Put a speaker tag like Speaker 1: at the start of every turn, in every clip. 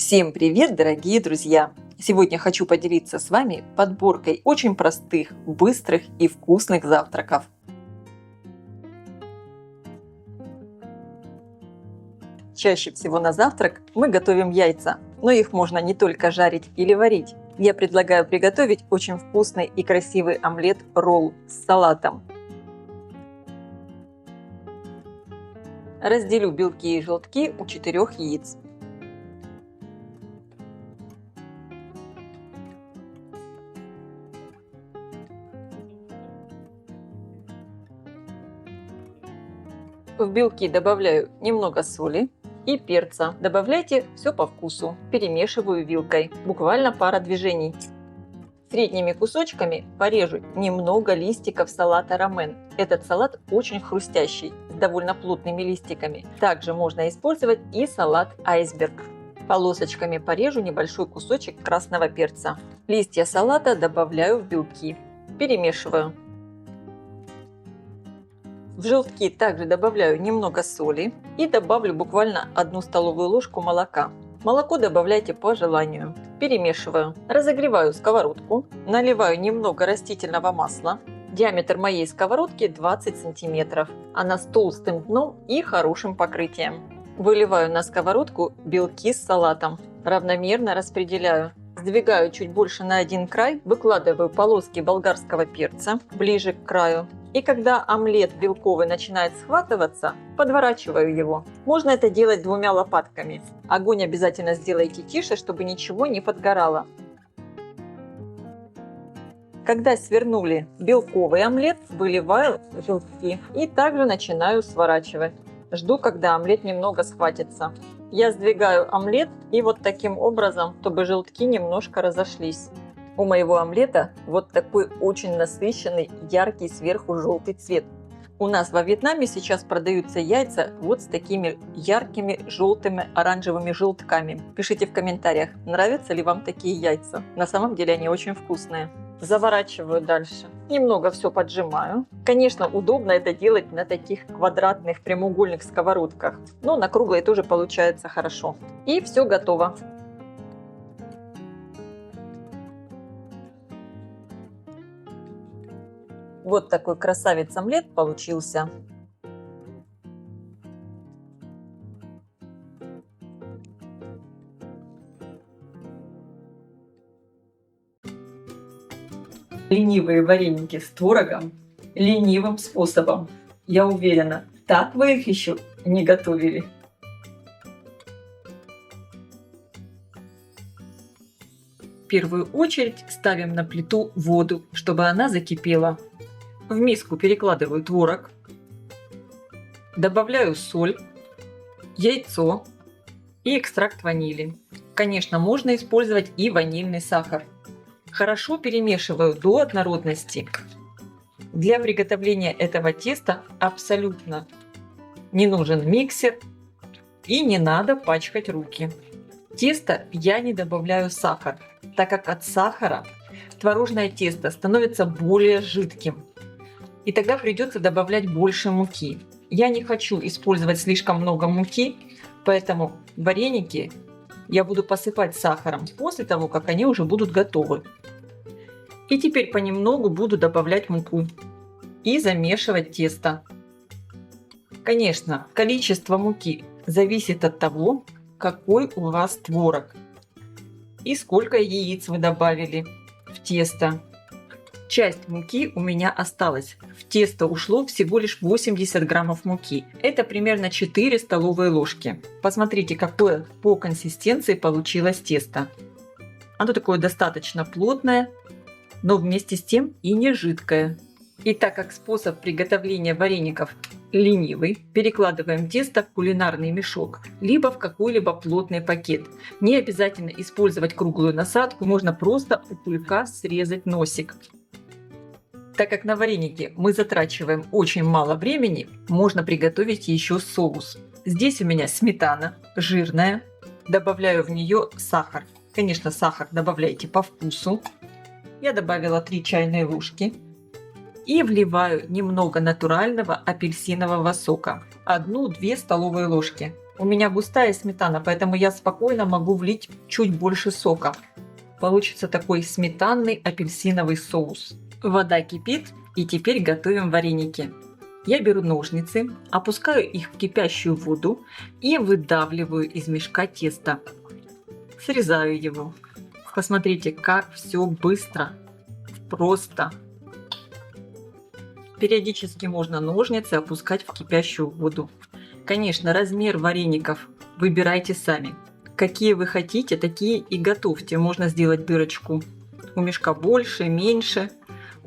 Speaker 1: Всем привет, дорогие друзья! Сегодня хочу поделиться с вами подборкой очень простых, быстрых и вкусных завтраков. Чаще всего на завтрак мы готовим яйца, но их можно не только жарить или варить. Я предлагаю приготовить очень вкусный и красивый омлет-ролл с салатом. Разделю белки и желтки у 4 яиц. В белки добавляю немного соли и перца. Добавляйте все по вкусу. Перемешиваю вилкой. Буквально пара движений. Средними кусочками порежу немного листиков салата ромен. Этот салат очень хрустящий, с довольно плотными листиками. Также можно использовать и салат айсберг. Полосочками порежу небольшой кусочек красного перца. Листья салата добавляю в белки. Перемешиваю. В желтки также добавляю немного соли и добавлю буквально 1 столовую ложку молока. Молоко добавляйте по желанию. Перемешиваю. Разогреваю сковородку. Наливаю немного растительного масла. Диаметр моей сковородки 20 сантиметров. Она с толстым дном и хорошим покрытием. Выливаю на сковородку белки с салатом. Равномерно распределяю. Сдвигаю чуть больше на один край. Выкладываю полоски болгарского перца ближе к краю. И когда омлет белковый начинает схватываться, подворачиваю его. Можно это делать 2 лопатками. Огонь обязательно сделайте тише, чтобы ничего не подгорало. Когда свернули белковый омлет, выливаю желтки и также начинаю сворачивать. Жду, когда омлет немного схватится. Я сдвигаю омлет и вот таким образом, чтобы желтки немножко разошлись. У моего омлета вот такой очень насыщенный, яркий сверху желтый цвет. У нас во Вьетнаме сейчас продаются яйца вот с такими яркими желтыми оранжевыми желтками. Пишите в комментариях, нравятся ли вам такие яйца. На самом деле они очень вкусные. Заворачиваю дальше. Немного все поджимаю. Конечно, удобно это делать на таких квадратных прямоугольных сковородках, но на круглой тоже получается хорошо. И все готово. Вот такой красавец омлет получился. Ленивые вареники с творогом ленивым способом. Я уверена, так вы их еще не готовили. В первую очередь ставим на плиту воду, чтобы она закипела. В миску перекладываю творог, добавляю соль, яйцо и экстракт ванили. Конечно, можно использовать и ванильный сахар. Хорошо перемешиваю до однородности. Для приготовления этого теста абсолютно не нужен миксер и не надо пачкать руки. В тесто я не добавляю сахар, так как от сахара творожное тесто становится более жидким. И тогда придется добавлять больше муки. Я не хочу использовать слишком много муки, поэтому вареники я буду посыпать сахаром после того, как они уже будут готовы. И теперь понемногу буду добавлять муку и замешивать тесто. Конечно, количество муки зависит от того, какой у вас творог и сколько яиц вы добавили в тесто. Часть муки у меня осталась. В тесто ушло всего лишь 80 граммов муки. Это примерно 4 столовые ложки. Посмотрите, какое по консистенции получилось тесто. Оно такое достаточно плотное, но вместе с тем и не жидкое. И так как способ приготовления вареников ленивый, перекладываем тесто в кулинарный мешок, либо в какой-либо плотный пакет. Не обязательно использовать круглую насадку, можно просто у кулька срезать носик. Так как на вареники мы затрачиваем очень мало времени, можно приготовить еще соус. Здесь у меня сметана жирная, добавляю в нее сахар. Конечно, сахар добавляйте по вкусу. Я добавила 3 чайные ложки. И вливаю немного натурального апельсинового сока. 1-2 столовые ложки. У меня густая сметана, поэтому я спокойно могу влить чуть больше сока. Получится такой сметанный апельсиновый соус. Вода кипит, и теперь готовим вареники. Я беру ножницы, опускаю их в кипящую воду и выдавливаю из мешка тесто. Срезаю его. Посмотрите, как все быстро, просто. Периодически можно ножницы опускать в кипящую воду. Конечно, размер вареников выбирайте сами. Какие вы хотите, такие и готовьте. Можно сделать дырочку у мешка больше, меньше.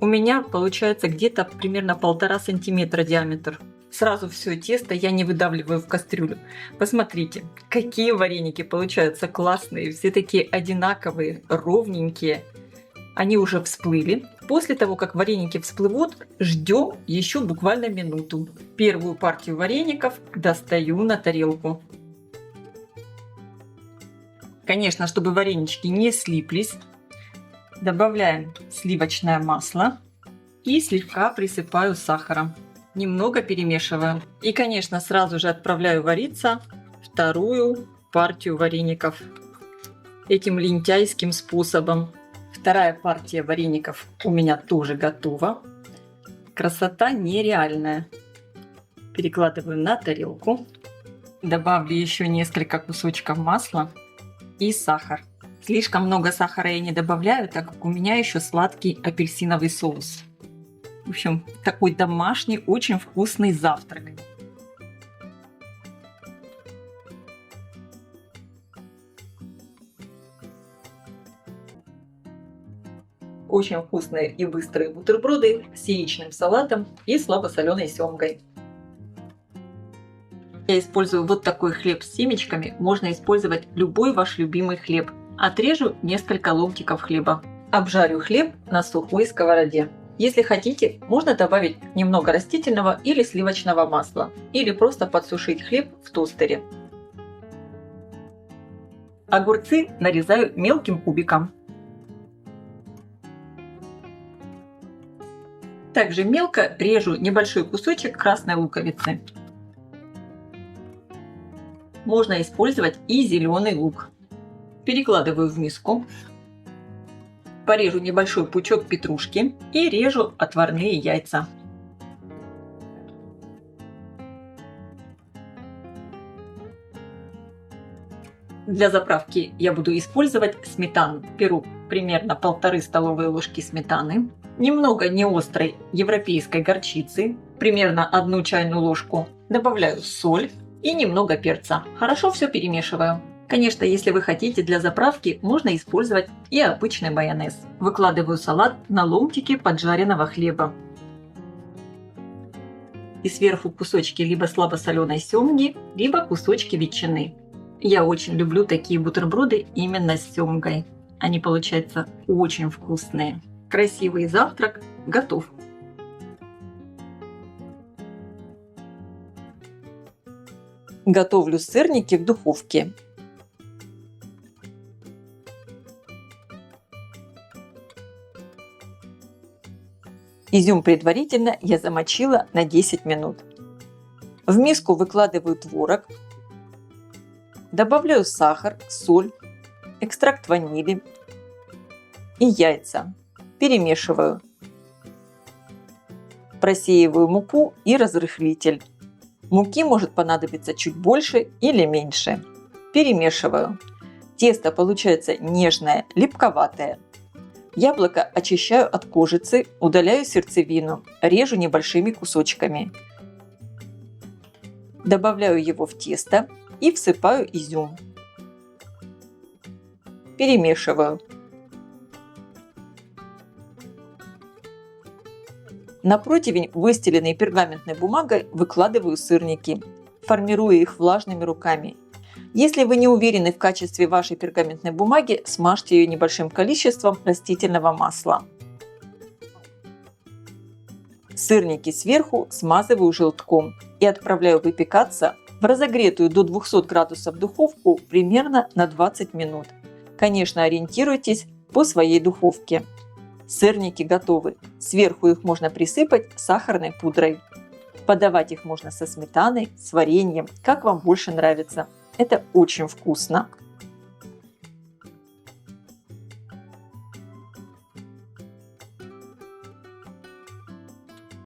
Speaker 1: У меня получается где-то примерно 1,5 сантиметра диаметр. Сразу все тесто я не выдавливаю в кастрюлю. Посмотрите, какие вареники получаются классные. Все такие одинаковые, ровненькие. Они уже всплыли. После того, как вареники всплывут, ждем еще буквально минуту. Первую партию вареников достаю на тарелку. Конечно, чтобы варенички не слиплись, добавляем сливочное масло и слегка присыпаю сахаром. Немного перемешиваю. И, конечно, сразу же отправляю вариться вторую партию вареников. Этим лентяйским способом. Вторая партия вареников у меня тоже готова. Красота нереальная. Перекладываю на тарелку. Добавлю еще несколько кусочков масла и сахар. Слишком много сахара я не добавляю, так как у меня еще сладкий апельсиновый соус. В общем, такой домашний, очень вкусный завтрак. Очень вкусные и быстрые бутерброды с яичным салатом и слабосоленой семгой. Я использую вот такой хлеб с семечками. Можно использовать любой ваш любимый хлеб. Отрежу несколько ломтиков хлеба. Обжарю хлеб на сухой сковороде. Если хотите, можно добавить немного растительного или сливочного масла. Или просто подсушить хлеб в тостере. Огурцы нарезаю мелким кубиком. Также мелко режу небольшой кусочек красной луковицы. Можно использовать и зеленый лук. Перекладываю в миску. Порежу небольшой пучок петрушки и режу отварные яйца. Для заправки я буду использовать сметану. Беру примерно 1,5 столовые ложки сметаны, немного неострой европейской горчицы, примерно 1 чайную ложку. Добавляю соль и немного перца. Хорошо все перемешиваю. Конечно, если вы хотите для заправки, можно использовать и обычный майонез. Выкладываю салат на ломтики поджаренного хлеба. И сверху кусочки либо слабосоленой семги, либо кусочки ветчины. Я очень люблю такие бутерброды именно с семгой. Они получаются очень вкусные. Красивый завтрак готов. Готовлю сырники в духовке. Изюм предварительно я замочила на 10 минут. В миску выкладываю творог, добавляю сахар, соль, экстракт ванили и яйца. Перемешиваю. Просеиваю муку и разрыхлитель. Муки может понадобиться чуть больше или меньше. Перемешиваю. Тесто получается нежное, липковатое. Яблоко очищаю от кожицы, удаляю сердцевину, режу небольшими кусочками. Добавляю его в тесто и всыпаю изюм. Перемешиваю. На противень, выстеленный пергаментной бумагой, выкладываю сырники, формируя их влажными руками. Если вы не уверены в качестве вашей пергаментной бумаги, смажьте ее небольшим количеством растительного масла. Сырники сверху смазываю желтком и отправляю выпекаться в разогретую до 200 градусов духовку примерно на 20 минут. Конечно, ориентируйтесь по своей духовке. Сырники готовы. Сверху их можно присыпать сахарной пудрой. Подавать их можно со сметаной, с вареньем, как вам больше нравится. Это очень вкусно.